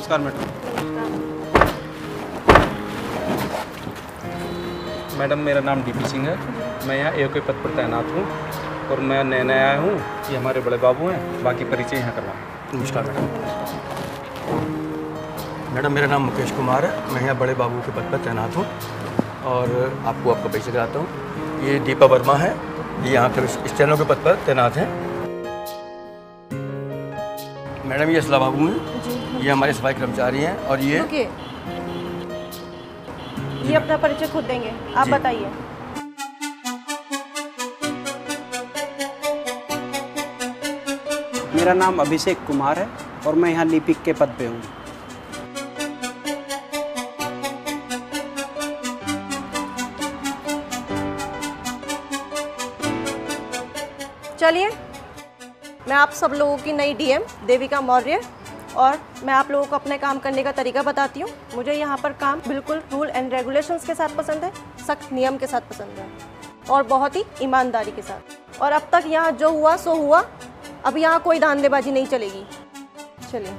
नमस्कार madam. Madam मेरा नाम डीपी सिंह है, मैं यहाँ एओ के पद पर तैनात हूँ और मैं नया आया हूँ। ये हमारे बड़े बाबू हैं, बाकी परिचय यहाँ करवाएं। नमस्कार मैडम। मैडम मेरा नाम मुकेश कुमार है, मैं यहाँ बड़े बाबू के पद पर तैनात हूँ और आपको आपका परिचय कराता हूँ। ये दीपा वर्मा है, ये यहाँ के स्टेनो के पद पर तैनात हैं। मैडम ये असला बाबू हैं, ये हमारे सफाई कर्मचारी हैं और ये अपना परिचय खुद देंगे, आप बताइए। मेरा नाम अभिषेक कुमार है और मैं यहाँ लिपिक के पद पे हूँ। चलिए, मैं आप सब लोगों की नई डीएम देविका मौर्य और मैं आप लोगों को अपने काम करने का तरीका बताती हूँ। मुझे यहाँ पर काम बिल्कुल रूल एंड रेगुलेशंस के साथ पसंद है, सख्त नियम के साथ पसंद है और बहुत ही ईमानदारी के साथ। और अब तक यहाँ जो हुआ सो हुआ, अब यहाँ कोई धांधलेबाजी नहीं चलेगी। चलिए।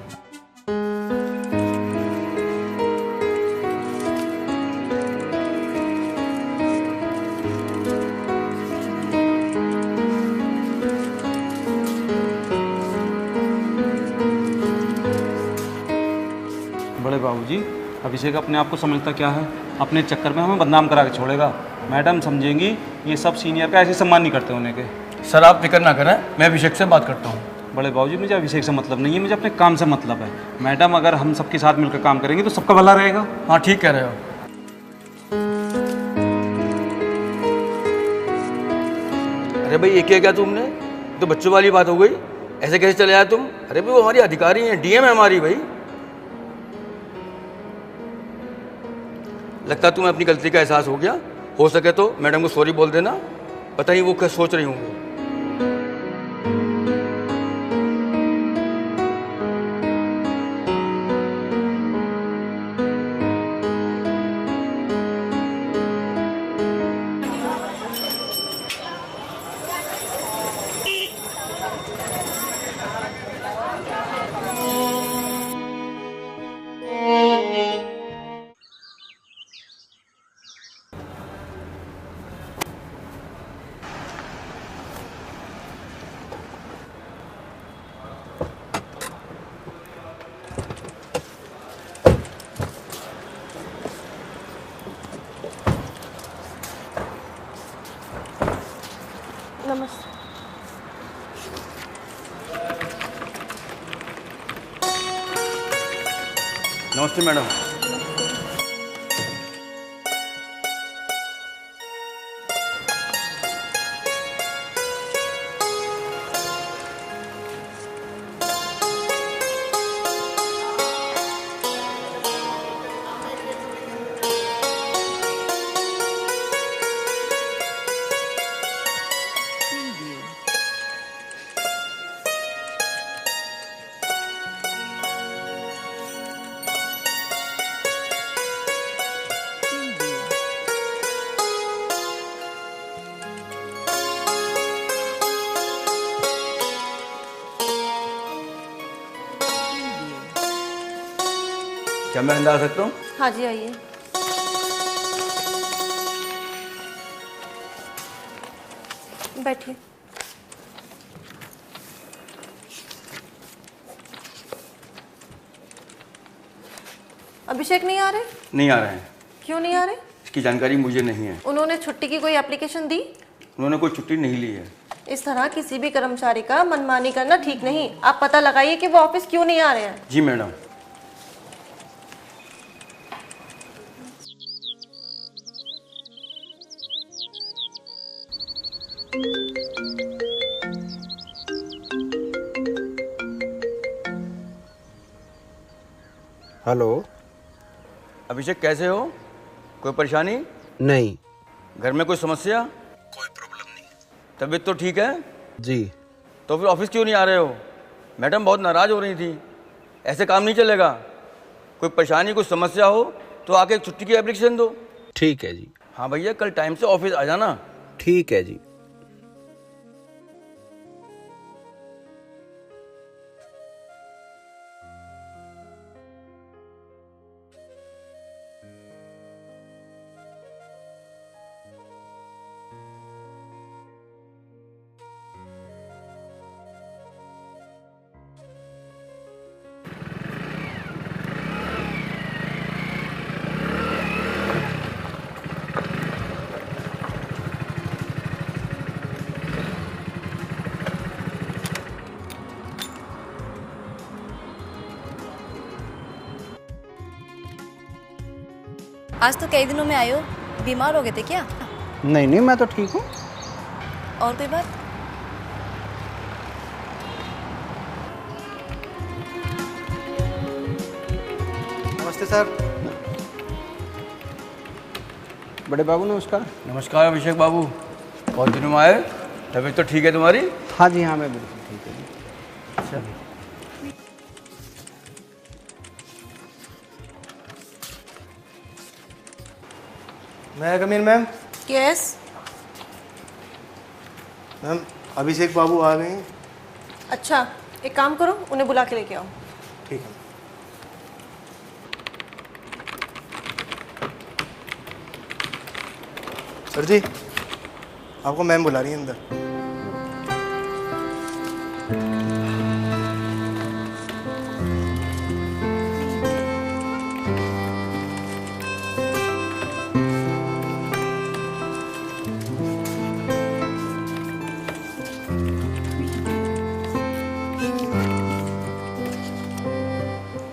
बड़े बाबूजी, अभिषेक अपने आप को समझता क्या है, अपने चक्कर में हमें बदनाम करा के छोड़ेगा। मैडम समझेंगी ये सब सीनियर का ऐसे सम्मान नहीं करते होने के। सर आप फिक्र ना करें, मैं अभिषेक से बात करता हूँ। बड़े बाबूजी मुझे अभिषेक से मतलब नहीं है, मुझे अपने काम से मतलब है। मैडम अगर हम सबके साथ मिलकर काम करेंगे तो सबका भला रहेगा। हाँ ठीक कह रहे हो। अरे भाई ये क्या तुमने, तो बच्चों वाली बात हो गई, ऐसे कैसे चले आए तुम? अरे भाई वो हमारी अधिकारी हैं, डीएम है हमारी भाई। लगता है तुम्हें अपनी गलती का एहसास हो गया, हो सके तो मैडम को सॉरी बोल देना, पता ही वो क्या सोच रही होंगी। नमस्ते। नमस्ते मैडम। क्या मैं अंदर आ सकता हूँ? हाँ जी आइए। बैठिए। अभिषेक नहीं आ रहे? नहीं आ रहे हैं। क्यों नहीं आ रहे? इसकी जानकारी मुझे नहीं है। उन्होंने छुट्टी की कोई एप्लीकेशन दी? उन्होंने कोई छुट्टी नहीं ली है। इस तरह किसी भी कर्मचारी का मनमानी करना ठीक नहीं। आप पता लगाइए कि वो ऑफिस क्यों नहीं आ रहे हैं। जी मैडम। हेलो। अभिषेक कैसे हो? कोई परेशानी? नहीं। घर में कोई समस्या? कोई प्रॉब्लम नहीं। तबीयत तो ठीक है? जी। तो फिर ऑफिस क्यों नहीं आ रहे हो? मैडम बहुत नाराज हो रही थी, ऐसे काम नहीं चलेगा। कोई परेशानी कोई समस्या हो तो आके छुट्टी की एप्लीकेशन दो। ठीक है जी। हाँ भैया कल टाइम से ऑफिस आ जाना। ठीक है जी। आज तो कई दिनों में आए हो, बीमार हो गए थे क्या? नहीं नहीं, मैं तो ठीक हूँ। और कोई बात? नमस्ते सर। बड़े बाबू नमस्कार। नमस्कार अभिषेक बाबू, बहुत दिनों में आए। तबीयत तो ठीक है तुम्हारी? हाँ जी हाँ, मैं बिल्कुल ठीक हूँ। अच्छा। मैं कमीन मैम। यस। मैम अभिषेक बाबू आ गए हैं। अच्छा, एक काम करो, उन्हें बुला के लेके आओ। ठीक है। सर जी, आपको मैम बुला रही है अंदर।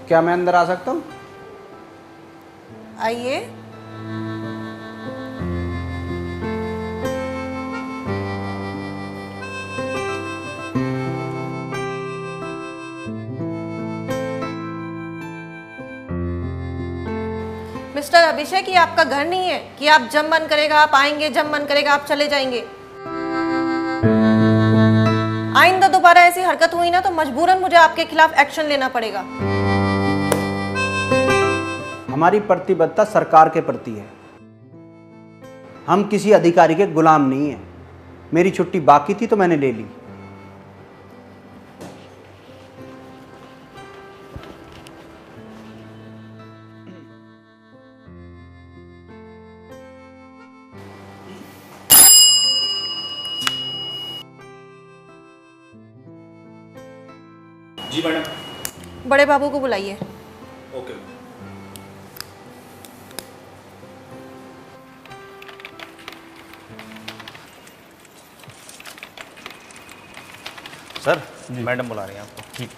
क्या मैं अंदर आ सकता हूँ? आइए। मिस्टर अभिषेक, ये आपका घर नहीं है कि आप जब मन करेगा आप आएंगे, जब मन करेगा आप चले जाएंगे। आइंदा दोबारा ऐसी हरकत हुई ना तो मजबूरन मुझे आपके खिलाफ एक्शन लेना पड़ेगा। हमारी प्रतिबद्धता सरकार के प्रति है, हम किसी अधिकारी के गुलाम नहीं हैं। मेरी छुट्टी बाकी थी तो मैंने ले ली। जी मैडम। बड़े बाबू को बुलाइए। ओके। सर मैडम बुला रही हैं आपको। ठीक।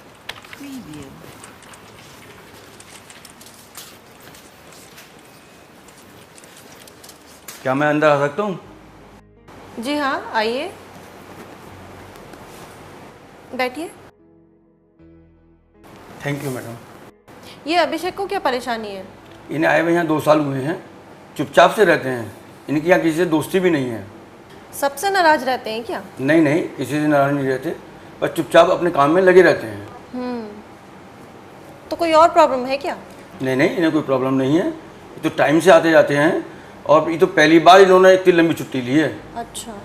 क्या मैं अंदर आ सकता हूँ? जी हाँ, आइए, बैठिए। Thank you madam. ये अभिषेक को क्या परेशानी है? इन्हें आए हुए यहाँ 2 साल हुए हैं, चुपचाप से रहते हैं। इनकी यहाँ किसी से दोस्ती भी नहीं है। सबसे नाराज रहते हैं क्या? नहीं नहीं, किसी से नाराज नहीं रहते, बस चुपचाप अपने काम में लगे रहते हैं। तो कोई और प्रॉब्लम है क्या? नहीं नहीं, इन्हें कोई प्रॉब्लम नहीं है। ये तो टाइम से आते जाते हैं और ये तो पहली बार इन्होंने इतनी लंबी छुट्टी ली है। अच्छा,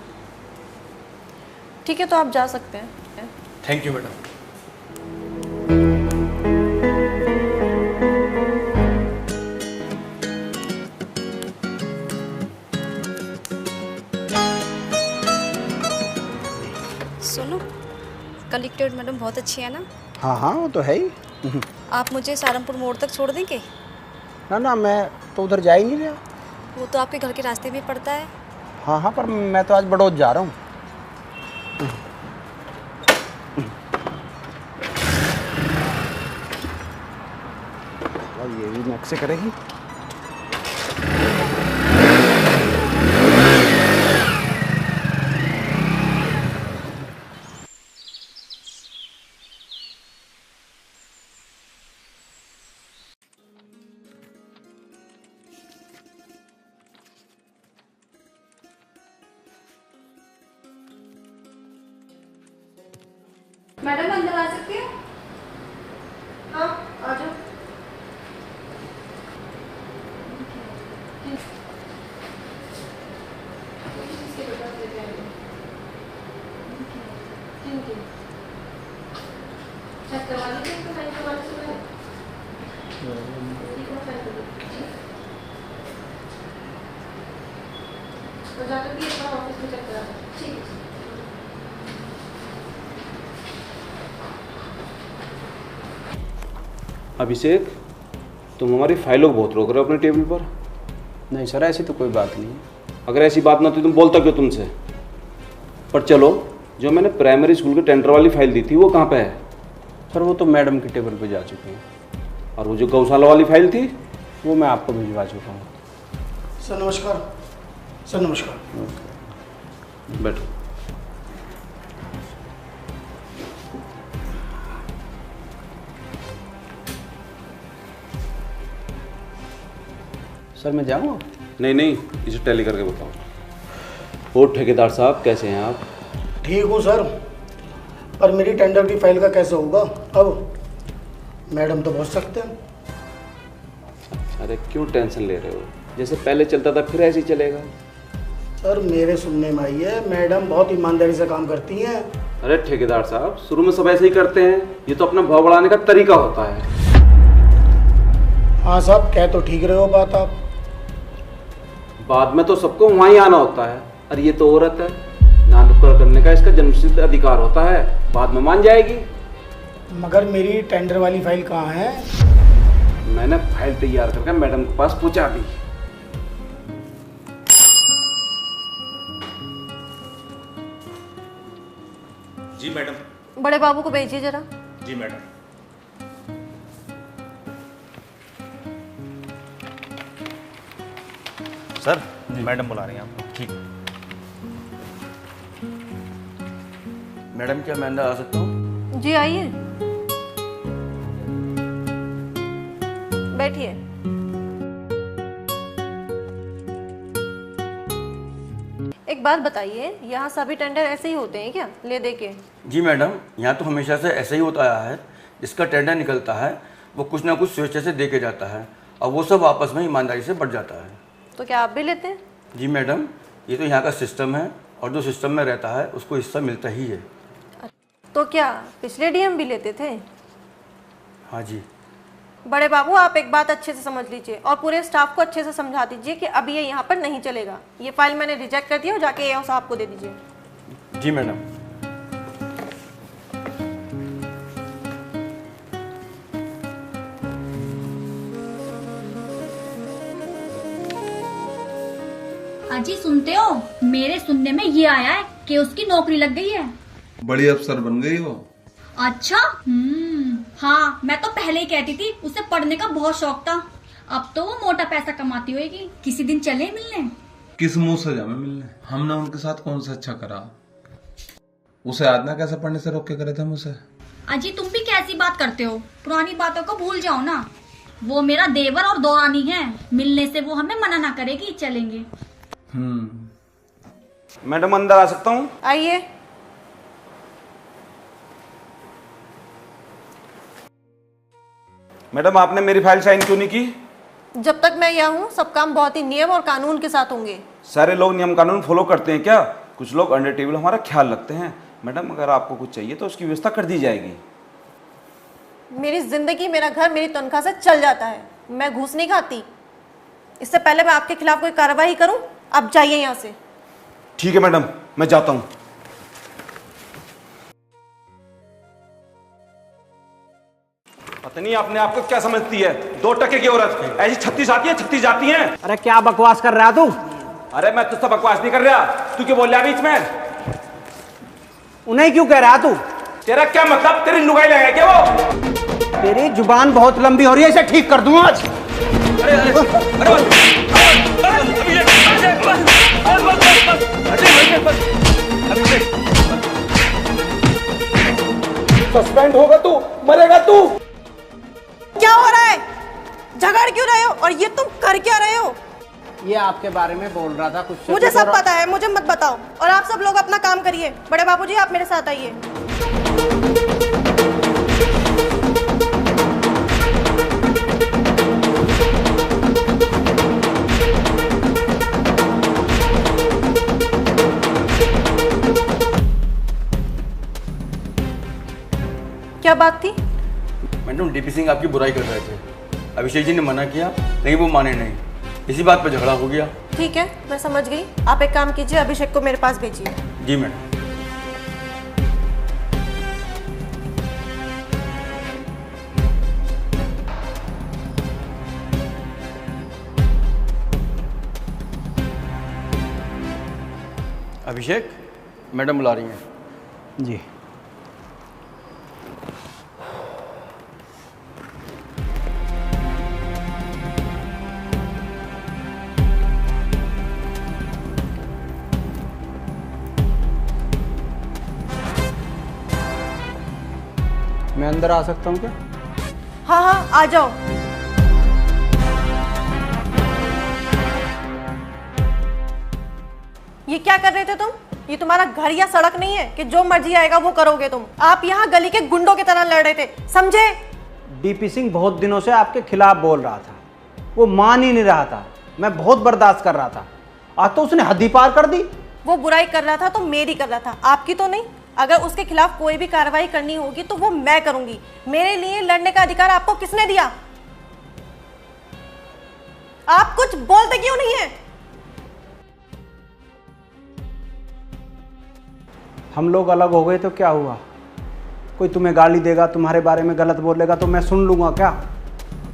ठीक है, तो आप जा सकते हैं। Thank you madam. सुनो, कलेक्टर मैडम बहुत अच्छी है ना? हाँ हाँ, वो तो है ही। आप मुझे सहारनपुर मोड़ तक छोड़ देंगे? ना ना, मैं तो उधर जा ही नहीं रहा। वो तो आपके घर के रास्ते में पड़ता है। हाँ हाँ, पर मैं तो आज बड़ौद जा रहा हूँ। ये भी नक से करेगी। मैडम अंदर आ सकती है? हाँ, आ जाओ। जाकर भी एक बार ऑफिस में चेक करा। ठीक है। अभिषेक, तुम हमारी फाइलों को बहुत रोक रहे हो अपने टेबल पर। नहीं सर, ऐसी तो कोई बात नहीं है। अगर ऐसी बात ना तो तुम बोलता क्यों तुमसे? पर चलो, जो मैंने प्राइमरी स्कूल के टेंडर वाली फाइल दी थी वो कहाँ पे है? सर वो तो मैडम के टेबल पे जा चुके हैं। और वो जो गौशाला वाली फाइल थी? वो मैं आपको भिजवा चुका हूँ। सर नमस्कार। सर नमस्कार। बैठो। सर मैं जाऊँ? नहीं नहीं, इसे टैली करके बताओ। और ठेकेदार साहब कैसे हैं आप? ठीक हूँ सर, पर मेरी टेंडर की फाइल का कैसे होगा अब? मैडम तो बहुत सख्त हैं। अरे क्यों टेंशन ले रहे हो? जैसे पहले चलता था फिर ऐसे ही चलेगा। सर मेरे सुनने में आई है मैडम बहुत ईमानदारी से काम करती हैं। अरे ठेकेदार साहब, शुरू में सब ऐसे ही करते हैं, ये तो अपना भाव बढ़ाने का तरीका होता है। हाँ साहब, कह तो ठीक रहे हो बात आप। बाद में तो सबको वहीं आना होता है। अरे ये तो औरत है, ना नुक्कड़ करने का इसका जन्मसिद्ध अधिकार होता है, बाद में मान जाएगी। मगर मेरी टेंडर वाली फाइल कहाँ है? मैंने फाइल तैयार करके मैडम के पास पहुंचा दी। जी मैडम। बड़े बाबू को भेजिए जरा। जी मैडम। सर मैडम बुला रही हैं आपको। ठीक। मैडम क्या मैं अंदर आ सकता हूँ? जी आइए, बैठिए। एक बात बताइए, यहाँ सभी टेंडर ऐसे ही होते हैं क्या, ले दे के? जी मैडम, यहाँ तो हमेशा से ऐसे ही होता आया है। जिसका टेंडर निकलता है वो कुछ ना कुछ स्वेच्छा से दे के जाता है और वो सब आपस में ईमानदारी से बढ़ जाता है। तो क्या आप भी लेते हैं? जी मैडम, ये तो यहाँ का सिस्टम है और जो सिस्टम में रहता है उसको हिस्सा मिलता ही है। तो क्या पिछले डीएम भी लेते थे? हाँ जी। बड़े बाबू आप एक बात अच्छे से समझ लीजिए और पूरे स्टाफ को अच्छे से समझा दीजिए कि अब ये यहाँ पर नहीं चलेगा। ये फाइल मैंने रिजेक्ट कर दिया और जाके एओ साहब को दे दीजिए। जी मैडम। अजी सुनते हो, मेरे सुनने में ये आया है कि उसकी नौकरी लग गई है। बड़ी अफसर बन गई वो। अच्छा। हाँ, मैं तो पहले ही कहती थी उसे पढ़ने का बहुत शौक था। अब तो वो मोटा पैसा कमाती होगी। किसी दिन चले मिलने? किस मुंह से जामे मिलने? हमने उनके साथ कौन सा अच्छा करा? उसे याद ना कैसे पढ़ने से रोक के करे थे मुझसे। अजी तुम भी कैसी बात करते हो? पुरानी बातों को भूल जाओ ना। वो मेरा देवर और दौरानी है, मिलने से वो हमें मना ना करेगी, चलेंगे। मैडम अंदर आ सकता हूँ? आइए। मैडम आपने मेरी फाइल साइन क्यों नहीं की? जब तक मैं यहाँ हूँ सब काम बहुत ही नियम और कानून के साथ होंगे। सारे लोग नियम कानून फॉलो करते हैं क्या? कुछ लोग अंडर टेबल हमारा ख्याल रखते हैं। मैडम अगर आपको कुछ चाहिए तो उसकी व्यवस्था कर दी जाएगी। मेरी जिंदगी, मेरा घर मेरी तनख्वाह से चल जाता है। मैं घूस नहीं खाती। इससे पहले मैं आपके खिलाफ कोई कार्रवाई करूं, आप जाइए यहाँ से। ठीक है मैडम, मैं जाता हूँ। पता नहीं आपने आपको क्या समझती है? 2 टके की औरत ऐसी 36 आती है 36 जाती है। अरे क्या बकवास कर रहा है तू? अरे मैं तुझसे बकवास नहीं कर रहा, तू क्यों बोल रहा है बीच में? उन्हें क्यों कह रहा है तू? तेरा क्या मतलब? तेरी लुगाई लगाए क्या वो? तेरी जुबान बहुत लंबी हो रही है, इसे ठीक कर दूं आज। अरे अरे सस्पेंड होगा तू, मरेगा तू। क्या हो रहा है? झगड़ क्यों रहे हो और ये तुम कर क्या रहे हो? ये आपके बारे में बोल रहा था कुछ। मुझे सब पता है, मुझे मत बताओ। और आप सब लोग अपना काम करिए। बड़े बाबूजी आप मेरे साथ आइए। क्या बात थी? मैडम डीपी सिंह आपकी बुराई कर रहे थे। अभिषेक जी ने मना किया लेकिन वो माने नहीं, इसी बात पर झगड़ा हो गया। ठीक है, मैं समझ गई। आप एक काम कीजिए, अभिषेक को मेरे पास भेजिए। जी मैडम। अभिषेक, मैडम बुला रही हैं। जी। अंदर आ सकता हूँ क्या? हाँ हाँ आ जाओ। ये क्या कर रहे थे तुम? ये तुम्हारा घर या सड़क नहीं है कि जो मर्जी आएगा वो करोगे तुम। आप यहाँ गली के गुंडों की तरह लड़ रहे थे, समझे? डीपी सिंह बहुत दिनों से आपके खिलाफ बोल रहा था, वो मान ही नहीं रहा था। मैं बहुत बर्दाश्त कर रहा था, आज तो उसने हद ही पार कर दी। वो बुराई कर रहा था तो मेरी कर रहा था, आपकी तो नहीं। अगर उसके खिलाफ कोई भी कार्रवाई करनी होगी तो वो मैं करूंगी। मेरे लिए लड़ने का अधिकार आपको किसने दिया? आप कुछ बोलते क्यों नहीं है? हम लोग अलग हो गए तो क्या हुआ? कोई तुम्हें गाली देगा, तुम्हारे बारे में गलत बोलेगा तो मैं सुन लूंगा क्या?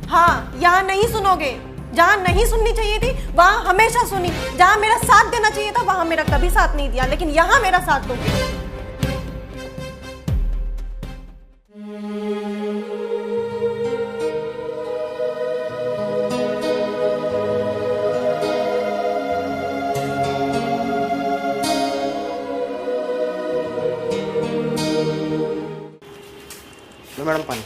हाँ, यहाँ नहीं सुनोगे। जहाँ नहीं सुननी चाहिए थी वहाँ हमेशा सुनी। जहाँ मेरा साथ देना चाहिए था वहाँ मेरा कभी साथ नहीं दिया, लेकिन यहाँ मेरा साथ दोगे। मैडम पानी।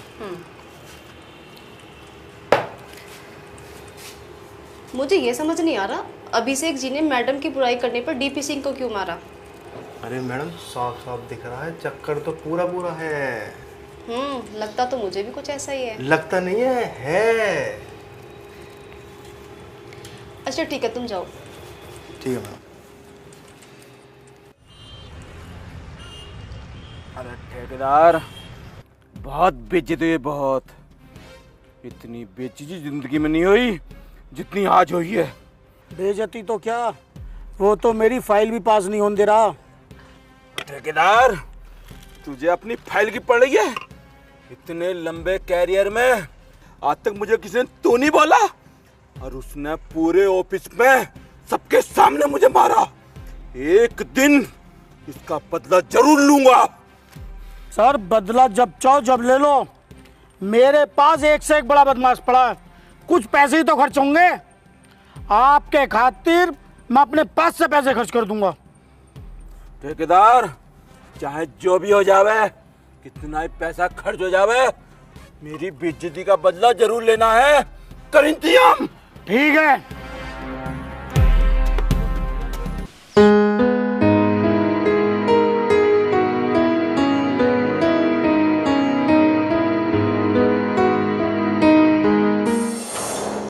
मुझे ये समझ नहीं आ रहा, अभिषेक जी ने मैडम की बुराई करने पर डीपी सिंह को क्यों मारा? अरे मैडम साफ साफ दिख रहा है, चक्कर तो पूरा पूरा है। लगता तो मुझे भी कुछ ऐसा ही है। लगता नहीं है। अच्छा ठीक है, तुम जाओ। ठीक है मैडम। अरे ठेकेदार, बहुत बेइज्जती हुई, बहुत। इतनी बेइज्जती जिंदगी में नहीं हुई जितनी आज हुई है। बेइज्जती तो क्या, वो तो मेरी फाइल भी पास नहीं होने दे रहा। ठेकेदार, तुझे अपनी फाइल की पड़ रही है? इतने लंबे कैरियर में आज तक मुझे किसी ने तो नहीं बोला, और उसने पूरे ऑफिस में सबके सामने मुझे मारा। एक दिन इसका बदला जरूर लूंगा। सर बदला जब चाहो जब ले लो। मेरे पास एक से एक बड़ा बदमाश पड़ा है, कुछ पैसे ही तो खर्च होंगे। आपके खातिर मैं अपने पास से पैसे खर्च कर दूंगा। ठेकेदार, चाहे जो भी हो जावे, कितना ही पैसा खर्च हो जावे, मेरी बेइज्जती का बदला जरूर लेना है। कर इंतजाम। ठीक है।